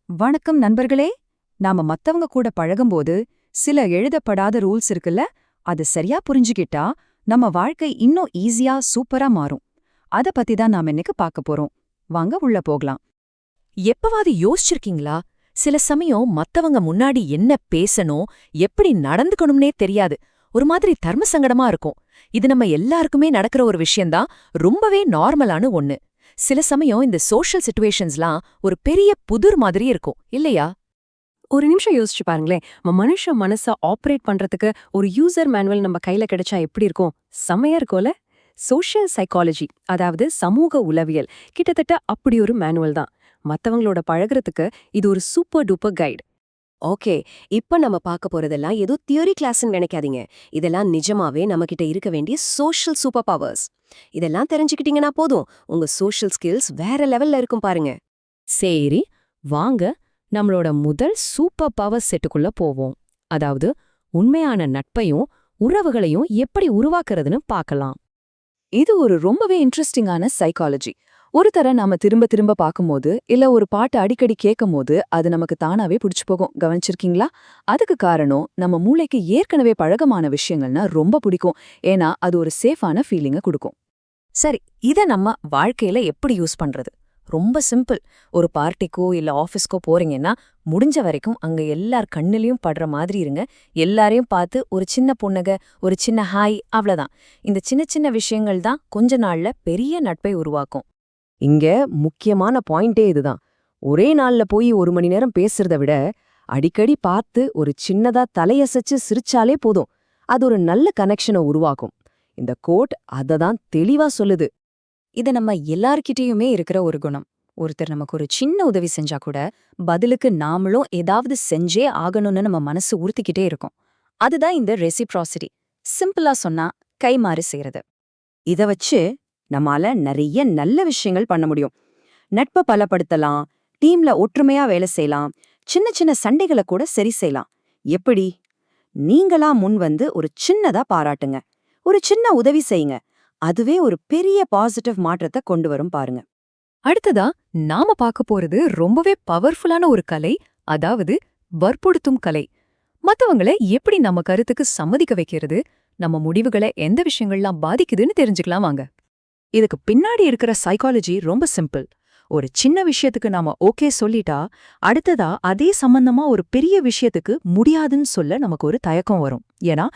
வணக்கம் நண்பர்களே. நாம மத்தவங்க கூட பழகும்போது சில எழுதப்படாத ரூல்ஸ் இருக்குல்ல, அது சரியா புரிஞ்சுக்கிட்டா நம்ம வாழ்க்கை இன்னும் ஈஸியா சூப்பரா மாறும். அத பத்தி தான் நாம இன்னைக்கு பார்க்க போறோம். வாங்க உள்ள போகலாம். எப்பவாது யோசிச்சிருக்கீங்களா? சில சமயம் மத்தவங்க முன்னாடி என்ன பேசணும், எப்படி நடந்துக்கணும்னே தெரியாது. ஒரு மாதிரி தர்ம சங்கடமா இருக்கும். இது நம்ம எல்லாருக்குமே நடக்கிற ஒரு விஷயம்தான். ரொம்பவே நார்மலான ஒண்ணு. சில சமயம் இந்த சோஷியல் சிச்சுவேஷன்ஸ்லாம் ஒரு பெரிய புதிர் மாதிரி இருக்கும், இல்லையா? ஒரு நிமிஷம் யோசிச்சு பாருங்களேன். மனுஷ மனச ஆப்ரேட் பண்றதுக்கு ஒரு யூசர் மேனுவல் நம்ம கையில கிடைச்சா எப்படி இருக்கும்? செமையா இருக்கும்ல? சோஷியல் சைக்காலஜி, அதாவது சமூக உளவியல், கிட்டத்தட்ட அப்படி ஒரு மேனுவல் தான். மத்தவங்களோட பழகுறதுக்கு இது ஒரு சூப்பர் டூப்பர் கைடு. ஓகே, இப்ப நம்ம பார்க்க போறதெல்லாம் ஏதோ தியரி கிளாஸ்ன்னு நினைக்காதீங்க. இதெல்லாம் நிஜமாவே நம்மகிட்ட இருக்க வேண்டிய சோஷியல் சூப்பர் பவர்ஸ். இதெல்லாம் தெரிஞ்சுக்கிட்டீங்கன்னா போதும், உங்க சோஷியல் ஸ்கில்ஸ் வேற லெவல்ல இருக்கும் பாருங்க. சரி, வாங்க நம்மளோட முதல் சூப்பர் பவர் செட்டுக்குள்ள போவோம். அதாவது உண்மையான நட்பையும் உறவுகளையும் எப்படி உருவாக்குறதுன்னு பார்க்கலாம். இது ஒரு ரொம்பவே இன்ட்ரெஸ்டிங்கான சைக்காலஜி. ஒருத்தரை நாம திரும்ப திரும்ப பார்க்கும்போது இல்ல ஒரு பாட்டு அடிக்கடி கேட்கும்போது அது நமக்கு தானாவே பிடிச்சு போகும். கவனிச்சிருக்கீங்களா? அதுக்கு காரணம் நம்ம மூளைக்கு ஏற்கனவே பழக்கமான விஷயங்கள்னா ரொம்ப பிடிக்கும். ஏன்னா அது ஒரு சேஃபான ஃபீலிங்கை கொடுக்கும். சரி, இத நம்ம வாழ்க்கையில எப்படி யூஸ் பண்றது? ரொம்ப சிம்பிள். ஒரு பார்ட்டிக்கோ இல்ல ஆஃபீஸ்க்கோ போறீங்கன்னா முடிஞ்ச வரைக்கும் அங்க எல்லார் கண்ணிலையும் படுற மாதிரி இருங்க. எல்லாரையும் பார்த்து ஒரு சின்ன புன்னகை, ஒரு சின்ன ஹாய், அவ்வளவுதான். இந்த சின்ன சின்ன விஷயங்கள் தான் கொஞ்ச நாள்ல பெரிய நட்பை உருவாக்கும். இங்க முக்கியமான பாயிண்டே இதுதான். ஒரே நாள்ல போய் 1 மணி நேரம் பேசுறத விட அடிக்கடி பார்த்து ஒரு சின்னதா தலையசைச்சு சிரிச்சாலே போதும். அது ஒரு நல்ல கனெக்ஷனை உருவாக்கும். இந்த கோட் அததான் தெளிவா சொல்லுது. இது நம்ம எல்லார்கிட்டயுமே இருக்கிற ஒரு குணம். ஒருத்தர் நமக்கு ஒரு சின்ன உதவி செஞ்சா கூட பதிலுக்கு நாமளும் ஏதாவது செஞ்சே ஆகணும்னு நம்ம மனசு உறுத்திக்கிட்டே இருக்கும். அதுதான் இந்த ரெசிப்ராசிட்டி. சிம்பிளா சொன்னா கைமாறு செய்யறது. இத வச்சு நம்மால நிறைய நல்ல விஷயங்கள் பண்ண முடியும். நட்பை பலப்படுத்தலாம், டீம்ல ஒற்றுமையா வேலை செய்யலாம், சின்ன சின்ன சண்டைகளை கூட சரி செய்யலாம். எப்படி? நீங்களா முன் வந்து ஒரு சின்னதா பாராட்டுங்க, ஒரு சின்ன உதவி செய்யுங்க. அதுவே ஒரு பெரிய பாசிட்டிவ் மாற்றத்தை கொண்டு வரும் பாருங்க. அடுத்ததா நாம பார்க்க போறது ரொம்பவே பவர்ஃபுல்லான ஒரு கலை, அதாவது வற்புறுத்தும் கலை. மத்தவங்கள எப்படி நம்ம கருத்துக்கு சம்மதிக்க வைக்கிறது, நம்ம முடிவுகளை எந்த விஷயங்கள்லாம் பாதிக்குதுன்னு தெரிஞ்சுக்கலாம் வாங்க. இதுக்கு பின்னாடி இருக்கிற சைக்காலஜி ரொம்ப சிம்பிள். ஒரு சின்ன விஷயத்துக்கு நாம ஓகே சொல்லிட்டா அடுத்ததா அதே சம்பந்தமா ஒரு பெரிய விஷயத்துக்கு முடியாதுன்னு சொல்ல நமக்கு ஒரு தயக்கம் வரும். ஏன்னா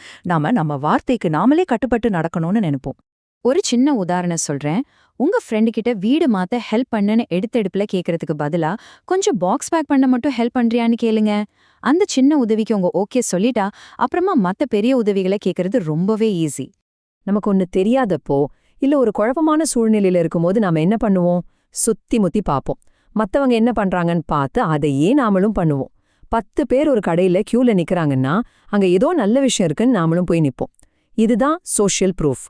நம்ம வார்த்தைக்கு நாமளே கட்டுப்பட்டு நடக்கணும்னு நினைப்போம். ஒரு சின்ன உதாரணம் சொல்றேன். உங்க ஃப்ரெண்டு கிட்ட வீடு மாத்த ஹெல்ப் பண்ணுன்னு எடுத்தெடுப்புல கேக்குறதுக்கு பதிலா கொஞ்சம் பாக்ஸ் பேக் பண்ண மட்டும் ஹெல்ப் பண்றியான்னு கேளுங்க. அந்த சின்ன உதவிக்கு உங்க ஓகே சொல்லிட்டா அப்புறமா மத்த பெரிய உதவிகளை கேக்குறது ரொம்பவே ஈஸி. நமக்கு ஒன்னு தெரியாதப்போ இல்ல ஒரு குழப்பமான சூழ்நிலையில இருக்கும்போது நாம என்ன பண்ணுவோம்? சுத்தி முத்தி பாப்போம். மத்தவங்க என்ன பண்றாங்கன்னு பார்த்து அதையே நாமளும் பண்ணுவோம். 10 பேர் ஒரு கடையில கியூல நிக்கறாங்கன்னா அங்க ஏதோ நல்ல விஷயம் இருக்குன்னு நாமளும் போய் நிப்போம். இதுதான் சோஷியல் ப்ரூஃப்.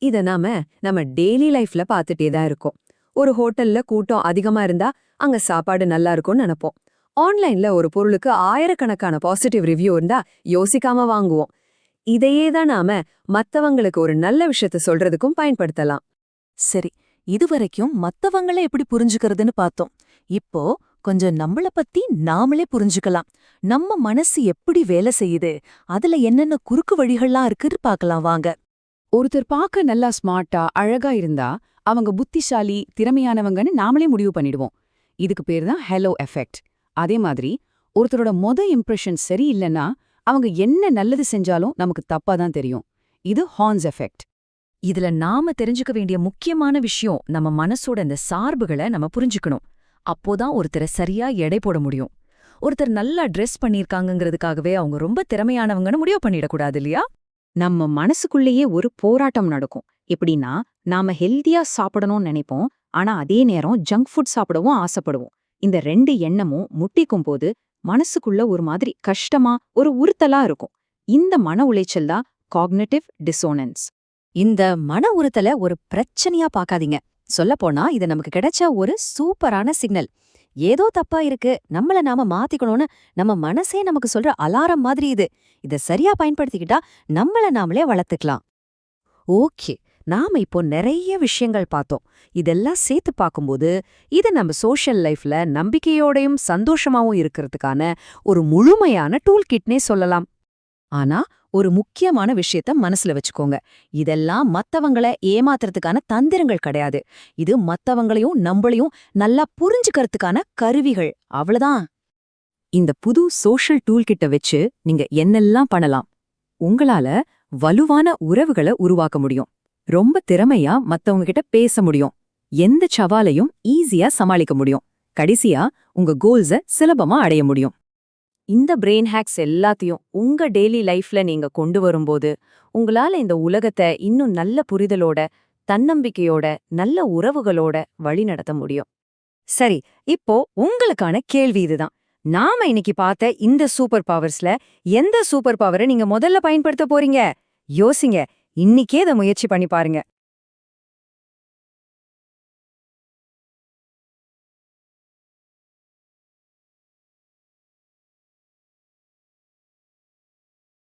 இத நம்ம டெய்லி லைஃப்ல பார்த்துட்டே தான் இருக்கோம். ஒரு ஹோட்டல்ல கூட்டம் அதிகமா இருந்தா அங்க சாப்பாடு நல்லா இருக்கும்னு நினைப்போம். ஆன்லைன்ல ஒரு பொருளுக்கு ஆயிரக்கணக்கான பாசிட்டிவ் ரிவ்யூ இருந்தா யோசிக்காம வாங்குவோம். இதையே தான் நாம மத்தவங்களுக்கு ஒரு நல்ல விஷயத்த சொல்றதுக்கும் பயன்படுத்தலாம். சரி, இதுவரைக்கும் மத்தவங்கள எப்படி புரிஞ்சுக்கிறதுன்னு பார்த்தோம். இப்போ கொஞ்சம் நம்மள பத்தி நாமளே புரிஞ்சுக்கலாம். நம்ம மனசு எப்படி வேலை செய்யுது, அதுல என்னென்ன குறுக்கு வழிகள்லாம் இருக்குன்னு பார்க்கலாம் வாங்க. ஒருத்தர் பார்க்க நல்லா ஸ்மார்ட்டா அழகா இருந்தா அவங்க புத்திசாலி திறமையானவங்கன்னு நாமளே முடிவு பண்ணிடுவோம். இதுக்கு பேர் தான் ஹெலோ எஃபெக்ட். அதே மாதிரி ஒருத்தரோட இம்ப்ரெஷன் சரியில்லைன்னா அவங்க என்ன நல்லது செஞ்சாலும் நமக்கு தப்பா தான் தெரியும். இது ஹார்ன்ஸ் எஃபெக்ட். இதுல நாம தெரிஞ்சுக்க வேண்டிய முக்கியமான விஷயம் நம்ம மனசோட இந்த சார்புகளை நம்ம புரிஞ்சுக்கணும். அப்போதான் ஒருத்தரை சரியா எடை போட முடியும். ஒருத்தர் நல்லா ட்ரெஸ் பண்ணியிருக்காங்கங்கிறதுக்காகவே அவங்க ரொம்ப திறமையானவங்கன்னு முடிவு பண்ணிடக்கூடாது இல்லையா? நம்ம மனசுக்குள்ளேயே ஒரு போராட்டம் நடக்கும். எப்படின்னா நாம ஹெல்தியா சாப்பிடணும்னு நினைப்போம், ஆனா அதே நேரம் ஜங்க் ஃபுட் சாப்பிடவும் ஆசைப்படுவோம். இந்த 2 எண்ணமும் முட்டிக்கும் போது மனசுக்குள்ள ஒரு மாதிரி கஷ்டமா ஒரு உறுத்தலா இருக்கும். இந்த மன உளைச்சல் தான் காக்னிட்டிவ் டிசோனன்ஸ். இந்த மன உறுத்தல ஒரு பிரச்சனையா பார்க்காதீங்க. சொல்லப்போனா இது நமக்கு கிடைச்ச ஒரு சூப்பரான சிக்னல். ஏதோ தப்பா இருக்கு, நம்மள நாம மாத்திக்கணும்னு நம்ம மனசே நமக்கு சொல்ற அலாரம் மாதிரி இது. இத சரியா பயன்படுத்திக்கிட்டா நம்மள நாமளே வளர்த்துக்கலாம். ஓகே, நாம இப்போ நிறைய விஷயங்கள் பார்த்தோம். இதெல்லாம் சேர்த்து பார்க்கும்போது இது நம்ம சோஷியல் லைஃப்ல நம்பிக்கையோடையும் சந்தோஷமாவும் இருக்கிறதுக்கான ஒரு முழுமையான டூல் கிட்னே சொல்லலாம். ஆனா ஒரு முக்கியமான விஷயத்த மனசுல வச்சுக்கோங்க. இதெல்லாம் மத்தவங்கள ஏமாத்துறதுக்கான தந்திரங்கள் கிடையாது. இது மத்தவங்களையும் நம்மளையும் நல்லா புரிஞ்சுக்கிறதுக்கான கருவிகள், அவ்வளவுதான். இந்த புது சோஷியல் டூல் கிட்ட வச்சு நீங்க என்னெல்லாம் பண்ணலாம்? உங்களால வலுவான உறவுகளை உருவாக்க முடியும். ரொம்ப திறமையா மத்தவங்க கிட்ட பேச முடியும். எந்த சவாலையும் ஈஸியா சமாளிக்க முடியும். கடைசியா உங்க கோல்ஸ சுலபமா அடைய முடியும். இந்த பிரெயின் ஹேக்ஸ் எல்லாத்தையும் உங்க டெய்லி லைஃப்ல நீங்க கொண்டு வரும்போது உங்களால இந்த உலகத்தை இன்னும் நல்ல புரிதலோட, தன்னம்பிக்கையோட, நல்ல உறவுகளோட வழி நடத்த முடியும். சரி, இப்போ உங்களுக்கான கேள்வி இதுதான். நாம இன்னைக்கு பார்த்த இந்த சூப்பர் பவர்ஸ்ல எந்த சூப்பர் பவரை நீங்க முதல்ல பயன்படுத்த போறீங்க? யோசிங்க. இன்னிக்கே இதை முயற்சி பண்ணி பாருங்க.